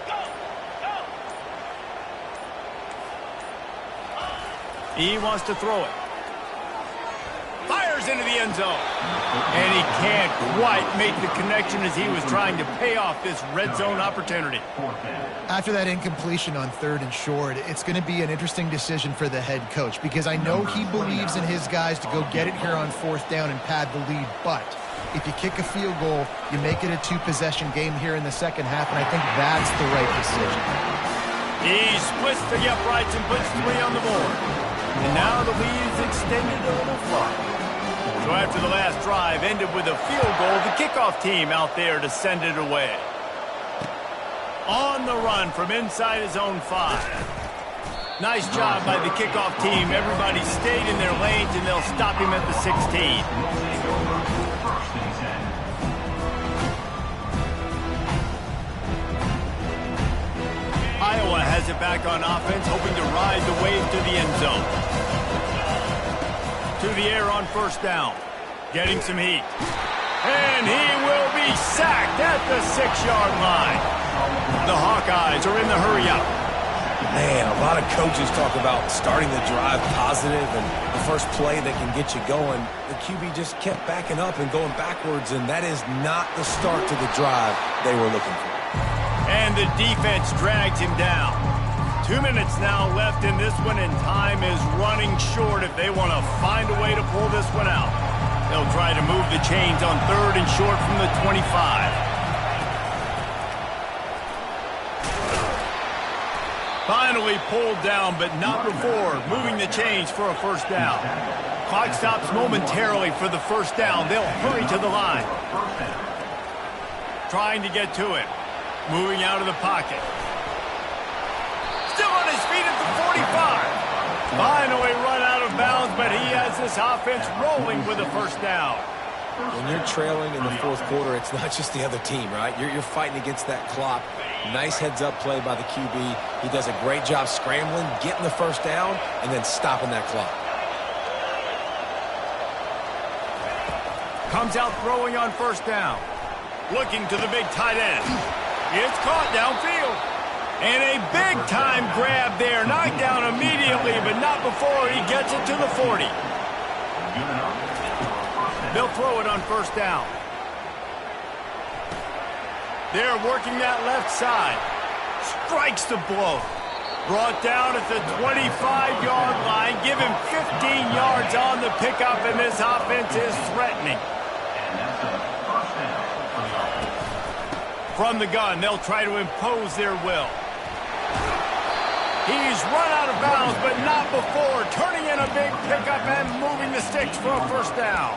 Go. He wants to throw it. Fires into the end zone. And he can't quite make the connection as he was trying to pay off this red zone opportunity. After that incompletion on 3rd and short, it's going to be an interesting decision for the head coach because I know he believes in his guys to go get it here on 4th down and pad the lead. But if you kick a field goal, you make it a 2-possession game here in the second half, and I think that's the right decision. He splits the uprights and puts 3 on the board. And now the lead is extended a little far. So after the last drive ended with a field goal, the kickoff team out there to send it away. On the run from inside his own 5. Nice job by the kickoff team. Everybody stayed in their lanes, and they'll stop him at the 16. Iowa has it back on offense, hoping to ride the wave to the end zone. To the air on 1st down. Getting some heat. And he will be sacked at the 6-yard line. The Hawkeyes are in the hurry-up. Man, a lot of coaches talk about starting the drive positive and the first play that can get you going. The QB just kept backing up and going backwards, and that is not the start to the drive they were looking for. And the defense drags him down. 2 minutes now left in this one, and time is running short if they want to find a way to pull this one out. They'll try to move the chains on 3rd and short from the 25. Finally pulled down, but not before moving the chains for a 1st down. Clock stops momentarily for the 1st down. They'll hurry to the line. Trying to get to it. Moving out of the pocket. Still on his feet at the 45. Finally run out of bounds, but he has this offense rolling with a 1st down. When you're trailing in the fourth quarter, it's not just the other team, right? You're fighting against that clock. Nice heads-up play by the QB. He does a great job scrambling, getting the 1st down, and then stopping that clock. Comes out throwing on 1st down. Looking to the big tight end. It's caught downfield. And a big-time grab there. Knocked down immediately, but not before he gets it to the 40. They'll throw it on 1st down. They're working that left side. Strikes the blow. Brought down at the 25-yard line. Give him 15 yards on the pickup, and this offense is threatening. And that's a first down for the offense. From the gun, they'll try to impose their will. He's run out of bounds, but not before. Turning in a big pickup and moving the sticks for a first down.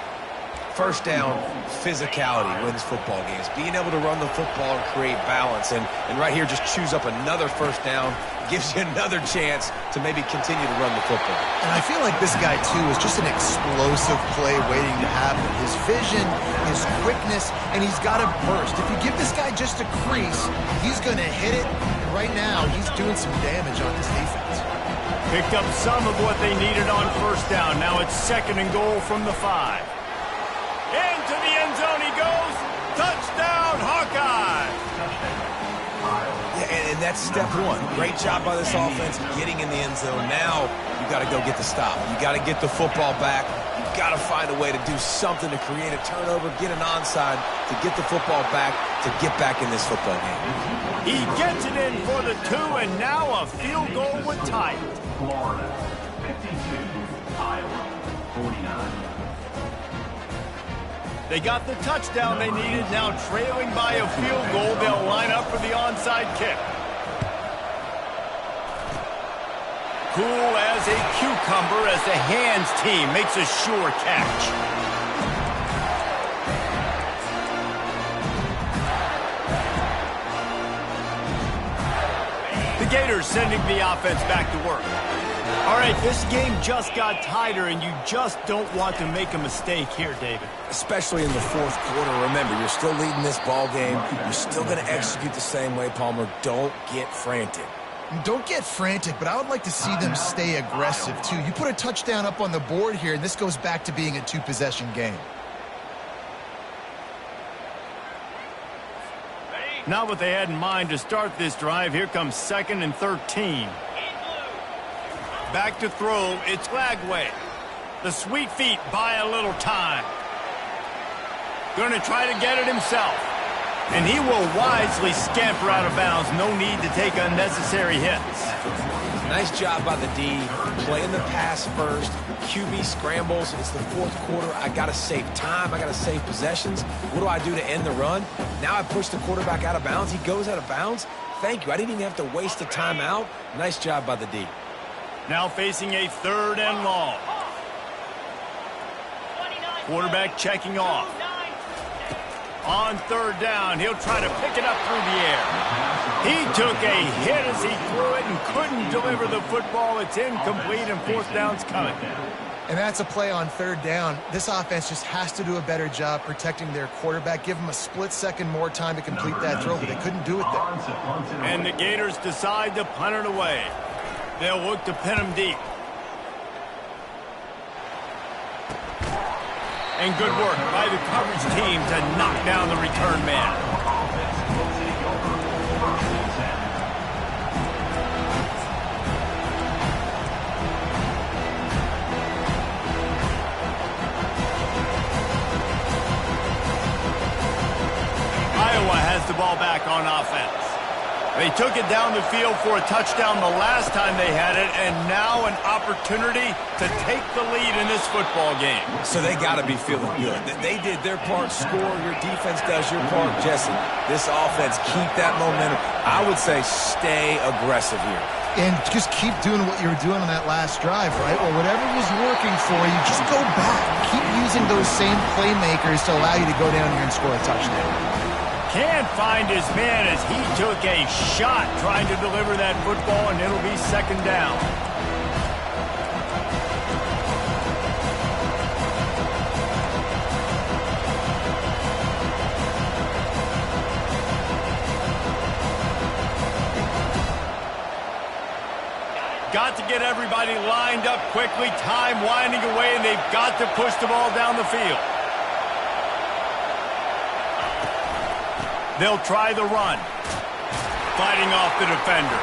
First down, physicality wins football games. Being able to run the football and create balance. And right here, just choose up another first down. Gives you another chance to maybe continue to run the football. And I feel like this guy, too, is just an explosive play waiting to happen. His vision, his quickness, and he's got a burst. If you give this guy just a crease, he's going to hit it. And right now, he's doing some damage on this defense. Picked up some of what they needed on first down. Now it's 2nd and goal from the 5. Into the end zone he goes. Touchdown, Hawkeye. Yeah, and that's step one. Great job by this offense getting in the end zone. Now you got to go get the stop. You got to get the football back. You got to find a way to do something to create a turnover, get an onside, to get the football back, to get back in this football game. He gets it in for the 2, and now a field goal would tie it. Florida, 52. Iowa, 49. They got the touchdown they needed. Now trailing by a field goal, they'll line up for the onside kick. Cool as a cucumber as the hands team makes a sure catch. The Gators sending the offense back to work. All right, this game just got tighter, and you just don't want to make a mistake here, David. Especially in the fourth quarter. Remember, you're still leading this ball game. You're still going to execute the same way, Palmer. Don't get frantic. Don't get frantic, but I would like to see them stay aggressive, too. You put a touchdown up on the board here, and this goes back to being a 2-possession game. Not what they had in mind to start this drive. Here comes 2nd and 13. Back to throw, it's Lagway. The sweet feet buy a little time. Going to try to get it himself. And he will wisely scamper out of bounds. No need to take unnecessary hits. Nice job by the D. Playing the pass first. QB scrambles. It's the fourth quarter. I got to save time. I got to save possessions. What do I do to end the run? Now I push the quarterback out of bounds. He goes out of bounds. Thank you. I didn't even have to waste a timeout. Nice job by the D. Now facing a 3rd and long. Quarterback checking off. On 3rd down, he'll try to pick it up through the air. He took a hit as he threw it and couldn't deliver the football. It's incomplete, and 4th down's coming. And that's a play on 3rd down. This offense just has to do a better job protecting their quarterback. Give them a split second more time to complete that throw, but they couldn't do it there. And the Gators decide to punt it away. They'll look to pin him deep. And good work by the coverage team to knock down the return man. Iowa has the ball back on offense. They took it down the field for a touchdown the last time they had it, and now an opportunity to take the lead in this football game. So they got to be feeling good. They did their part, score. Your defense does your part. Jesse, this offense, keep that momentum. I would say stay aggressive here. And just keep doing what you were doing on that last drive, right? Or whatever was working for you, just go back. Keep using those same playmakers to allow you to go down here and score a touchdown. Can't find his man as he took a shot trying to deliver that football, and it'll be 2nd down. Got to get everybody lined up quickly, time winding away, and they've got to push the ball down the field. They'll try the run. Fighting off the defender.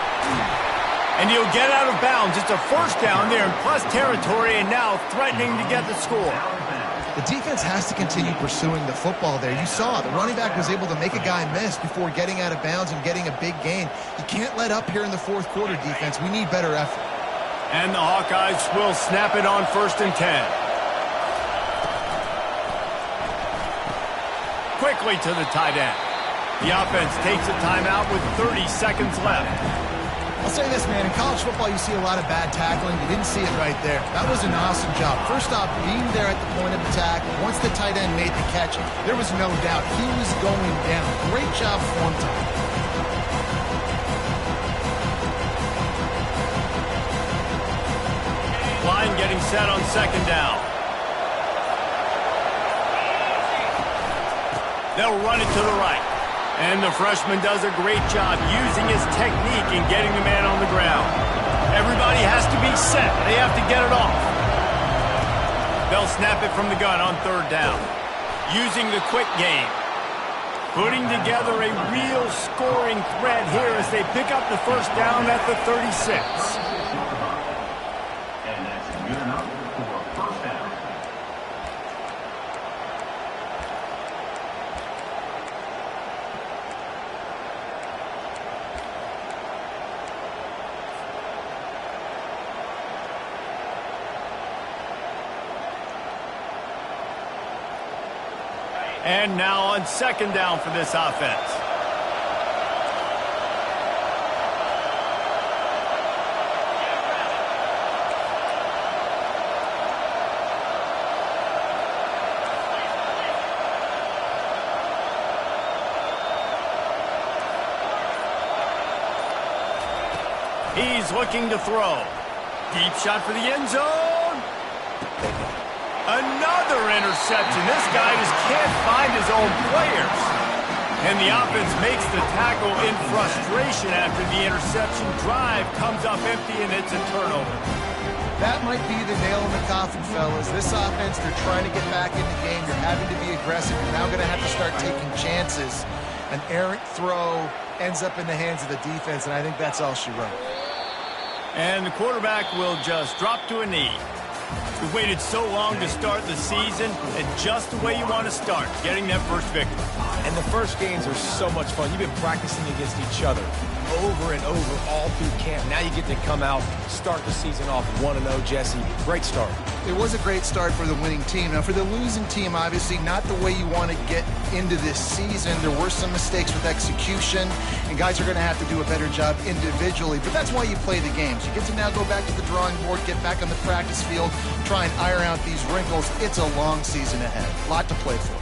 And he'll get out of bounds. It's a 1st down there in plus territory, and now threatening to get the score. The defense has to continue pursuing the football there. You saw the running back was able to make a guy miss before getting out of bounds and getting a big gain. You can't let up here in the fourth quarter, defense. We need better effort. And the Hawkeyes will snap it on 1st and 10. Quickly to the tight end. The offense takes a timeout with 30 seconds left. I'll say this, man. In college football, you see a lot of bad tackling. You didn't see it right there. That was an awesome job. First off, being there at the point of attack. Once the tight end made the catch, there was no doubt he was going down. Great job form time. Line getting set on 2nd down. They'll run it to the right. And the freshman does a great job using his technique and getting the man on the ground. Everybody has to be set. They have to get it off. They'll snap it from the gun on 3rd down. Using the quick game. Putting together a real scoring threat here as they pick up the 1st down at the 36. And that's good enough for 1st down. And now on 2nd down for this offense. He's looking to throw. Deep shot for the end zone. Another interception. This guy just can't find his own players. And the offense makes the tackle in frustration after the interception. Drive comes up empty, and it's a turnover. That might be the nail in the coffin, fellas. This offense, they're trying to get back in the game. You're having to be aggressive. You're now going to have to start taking chances. An errant throw ends up in the hands of the defense, and I think that's all she wrote. And the quarterback will just drop to a knee. We've waited so long to start the season, and just the way you want to start, getting that first victory. And the first games are so much fun. You've been practicing against each other over and over all through camp. Now you get to come out, start the season off 1-0, Jesse. Great start. It was a great start for the winning team. Now, for the losing team, obviously, not the way you want to get into this season. There were some mistakes with execution, and guys are going to have to do a better job individually. But that's why you play the games. You get to now go back to the drawing board, get back on the practice field, try and iron out these wrinkles. It's a long season ahead. A lot to play for.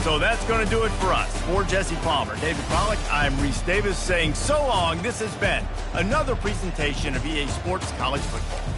So that's going to do it for us. For Jesse Palmer, David Pollack, I'm Reese Davis saying so long. This has been another presentation of EA Sports College Football.